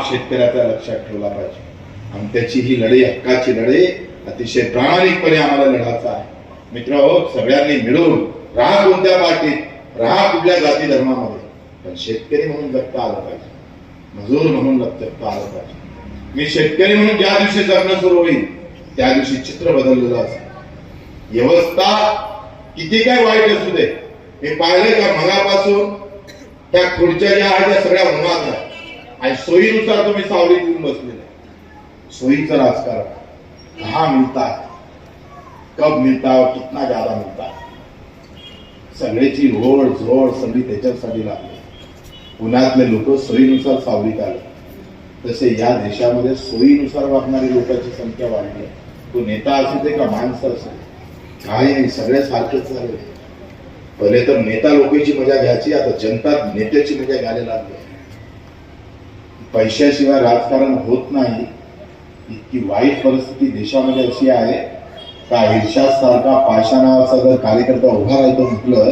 शेतकऱ्याचा लक्षात ठेवला पाहिजे आणि त्याची ही लढाई, हक्काची लढाई अतिशय प्रामाणिकपणे आम्हाला लढायचा आहे. मित्रहो, सगळ्यांनी मिळून राहा कोणत्या पार्टीत, राहा कुठल्या जाती धर्मामध्ये, पण शेतकरी म्हणून जगता आलं पाहिजे, मजूर म्हणून जगता आलं पाहिजे. मी शेतकरी म्हणून ज्या दिवशी जगणं सुरू होईल त्या दिवशी चित्र बदललेलं असेल. व्यवस्था किती काय वाईट असू दे, मी पाहिलं का मगापासून त्या खुर्च्या ज्या आहेत त्या सगळ्या उन्हात आहे आणि सोयीनुसार तुम्ही सावलीत येऊन बसलेले. सोयीचं राजकारण, कहा मिळता, कब मिळता, कितना ज्यादा मिळता, सगळ्याची ओढ जोड सगळी त्याच्यासाठी लागली. पुण्यातले लोक सोयीनुसार सावलीत आले. तसे या देशामध्ये सोयीनुसार वागणारी लोकांची संख्या वाढली. तो नेता असू दे का माणसं असेल, काही नाही, सगळे सारखेच झाले. पहिले तर नेता लोकांची मजा घ्यायची, आता जनता नेत्याची मजा घ्यायला लागली. पैशाशिवाय राजकारण होत नाही. इतकी वाईट परिस्थिती देशामध्ये अशी आहे का ईर्षा सारखा पाषाणाचा जर कार्यकर्ता उभा राहतो म्हटलं